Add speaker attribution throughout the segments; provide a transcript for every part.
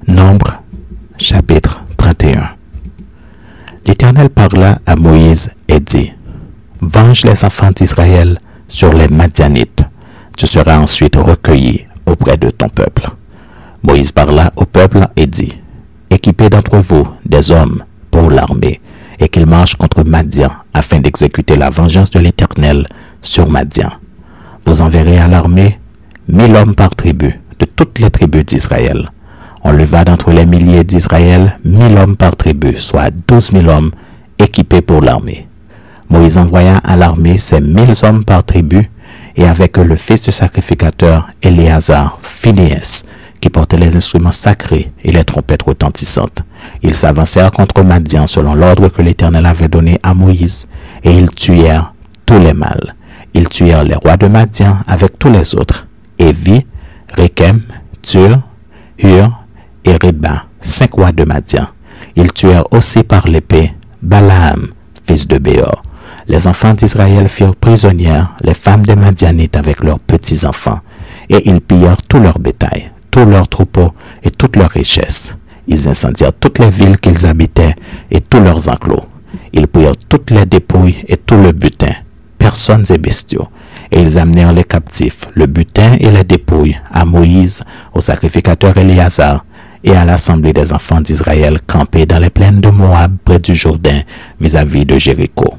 Speaker 1: Nombre, chapitre 31. L'Éternel parla à Moïse et dit, « Venge les enfants d'Israël sur les Madianites. Tu seras ensuite recueilli auprès de ton peuple. » Moïse parla au peuple et dit, « Équipez d'entre vous des hommes pour l'armée, et qu'ils marchent contre Madian, afin d'exécuter la vengeance de l'Éternel sur Madian. Vous enverrez à l'armée 1000 hommes par tribu, de toutes les tribus d'Israël. » On leva d'entre les milliers d'Israël 1000 hommes par tribu, soit 12 000 hommes équipés pour l'armée. Moïse envoya à l'armée ces 1000 hommes par tribu, et avec eux le fils du sacrificateur Éléazar, Phinéas, qui portait les instruments sacrés et les trompettes retentissantes. Ils s'avancèrent contre Madian selon l'ordre que l'Éternel avait donné à Moïse, et ils tuèrent tous les mâles. Ils tuèrent les rois de Madian avec tous les autres, Évi, Rékem, Tur, Hur et Réba, 5 rois de Madian. Ils tuèrent aussi par l'épée Balaam, fils de Béor. Les enfants d'Israël firent prisonnières les femmes des Madianites avec leurs petits-enfants, et ils pillèrent tout leur bétail, tous leurs troupeaux et toutes leurs richesses. Ils incendièrent toutes les villes qu'ils habitaient et tous leurs enclos. Ils prirent toutes les dépouilles et tout le butin, personnes et bestiaux, et ils amenèrent les captifs, le butin et les dépouilles à Moïse, au sacrificateur Éléazar, et à l'assemblée des enfants d'Israël campés dans les plaines de Moab près du Jourdain vis-à-vis de Jéricho.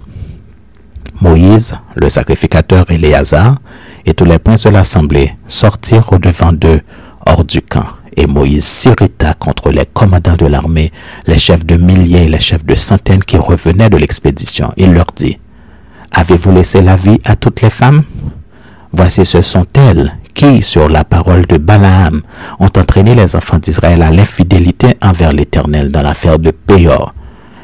Speaker 1: Moïse, le sacrificateur Éléazar, et tous les princes de l'assemblée sortirent au-devant d'eux hors du camp. Et Moïse s'irrita contre les commandants de l'armée, les chefs de milliers et les chefs de centaines qui revenaient de l'expédition. Il leur dit, « Avez-vous laissé la vie à toutes les femmes? Voici ce sont elles qui, sur la parole de Balaam, ont entraîné les enfants d'Israël à l'infidélité envers l'Éternel dans l'affaire de Péor.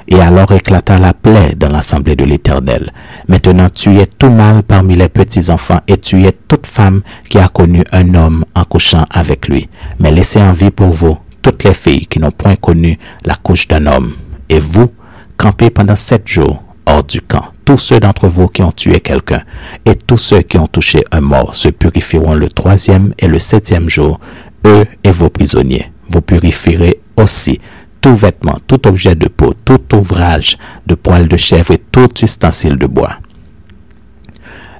Speaker 1: Et alors éclata la plaie dans l'assemblée de l'Éternel. Maintenant tuez tout mâle parmi les petits-enfants et tuez toute femme qui a connu un homme en couchant avec lui. Mais laissez en vie pour vous toutes les filles qui n'ont point connu la couche d'un homme. Et vous, campez pendant 7 jours hors du camp. Tous ceux d'entre vous qui ont tué quelqu'un et tous ceux qui ont touché un mort se purifieront le 3e et le 7e jour, eux et vos prisonniers. Vous purifierez aussi tout vêtement, tout objet de peau, tout ouvrage de poil de chèvre et tout ustensile de bois. »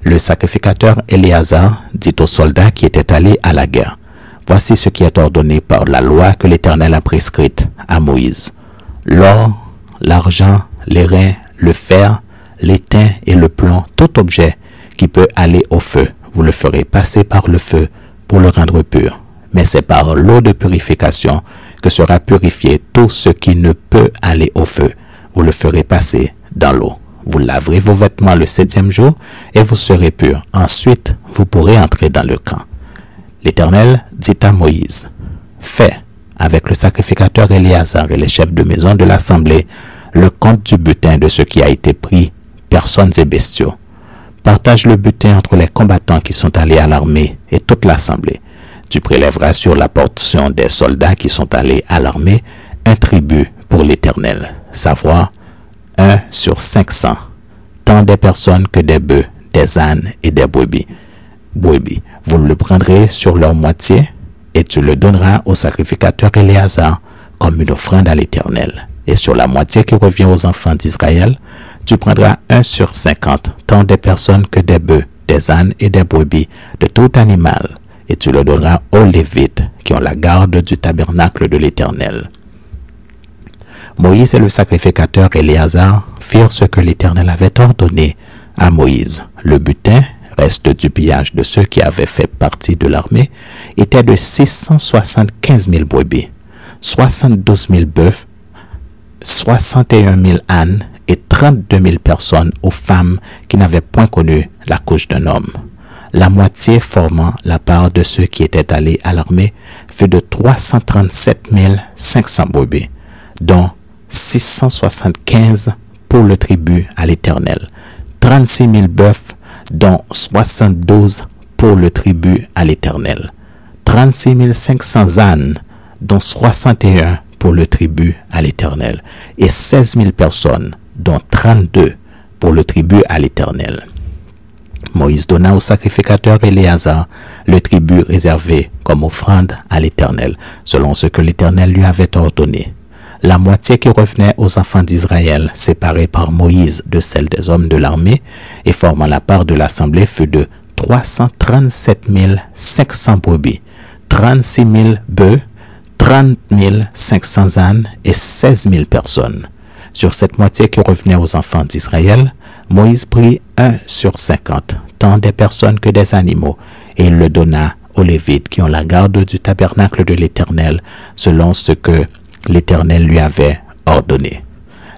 Speaker 1: Le sacrificateur Éléazar dit aux soldats qui étaient allés à la guerre, « Voici ce qui est ordonné par la loi que l'Éternel a prescrite à Moïse. L'or, l'argent, l'airain, le fer, l'étain et le plomb, tout objet qui peut aller au feu, vous le ferez passer par le feu pour le rendre pur. Mais c'est par l'eau de purification que sera purifié tout ce qui ne peut aller au feu. Vous le ferez passer dans l'eau. Vous laverez vos vêtements le 7e jour et vous serez purs. Ensuite, vous pourrez entrer dans le camp. » L'Éternel dit à Moïse, « Fais avec le sacrificateur Éléazar et les chefs de maison de l'assemblée le compte du butin de ce qui a été pris, personnes et bestiaux. Partage le butin entre les combattants qui sont allés à l'armée et toute l'assemblée. Tu prélèveras sur la portion des soldats qui sont allés à l'armée un tribut pour l'Éternel, savoir 1 sur 500, tant des personnes que des bœufs, des ânes et des brebis. Vous le prendrez sur leur moitié et tu le donneras au sacrificateur Éléazar comme une offrande à l'Éternel. Et sur la moitié qui revient aux enfants d'Israël, tu prendras 1 sur 50, tant des personnes que des bœufs, des ânes et des brebis, de tout animal, et tu le donneras aux Lévites qui ont la garde du tabernacle de l'Éternel. » Moïse et le sacrificateur Éléazar firent ce que l'Éternel avait ordonné à Moïse. Le butin, reste du pillage de ceux qui avaient fait partie de l'armée, était de 675 000 brebis, 72 000 bœufs, 61 000 ânes et 32 000 personnes aux femmes qui n'avaient point connu la couche d'un homme. La moitié formant la part de ceux qui étaient allés à l'armée fut de 337 500 brebis, dont 675 pour le tribut à l'Éternel, 36 000 bœufs, dont 72 pour le tribut à l'Éternel, 36 500 ânes, dont 61 pour le tribut à l'Éternel, et 16 000 personnes, dont 32 pour le tribut à l'Éternel. Moïse donna au sacrificateur Éléazar le tribut réservé comme offrande à l'Éternel, selon ce que l'Éternel lui avait ordonné. La moitié qui revenait aux enfants d'Israël, séparée par Moïse de celle des hommes de l'armée et formant la part de l'assemblée, fut de 337 500 brebis, 36 000 bœufs, 30 500 ânes et 16 000 personnes. Sur cette moitié qui revenait aux enfants d'Israël, Moïse prit 1 sur 50, tant des personnes que des animaux, et il le donna aux Lévites qui ont la garde du tabernacle de l'Éternel, selon ce que l'Éternel lui avait ordonné.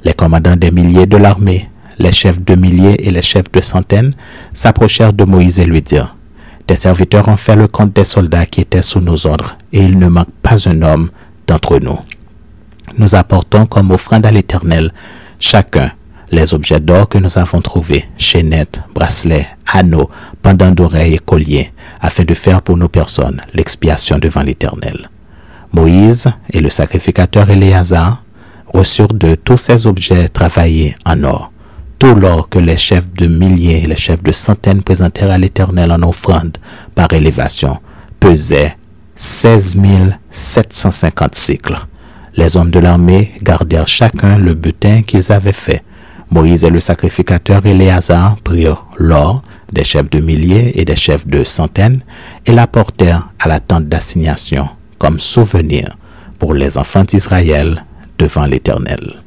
Speaker 1: Les commandants des milliers de l'armée, les chefs de milliers et les chefs de centaines s'approchèrent de Moïse et lui dirent: « Tes serviteurs ont fait le compte des soldats qui étaient sous nos ordres, et il ne manque pas un homme d'entre nous. Nous apportons comme offrande à l'Éternel chacun les objets d'or que nous avons trouvés, chaînettes, bracelets, anneaux, pendants d'oreilles et colliers, afin de faire pour nos personnes l'expiation devant l'Éternel. » Moïse et le sacrificateur Éléazar reçurent de tous ces objets travaillés en or, tout l'or que les chefs de milliers et les chefs de centaines présentèrent à l'Éternel en offrande par élévation, pesait 16 750 cycles. Les hommes de l'armée gardèrent chacun le butin qu'ils avaient fait. Moïse et le sacrificateur Éléazar prirent l'or des chefs de milliers et des chefs de centaines et l'apportèrent à la tente d'assignation comme souvenir pour les enfants d'Israël devant l'Éternel.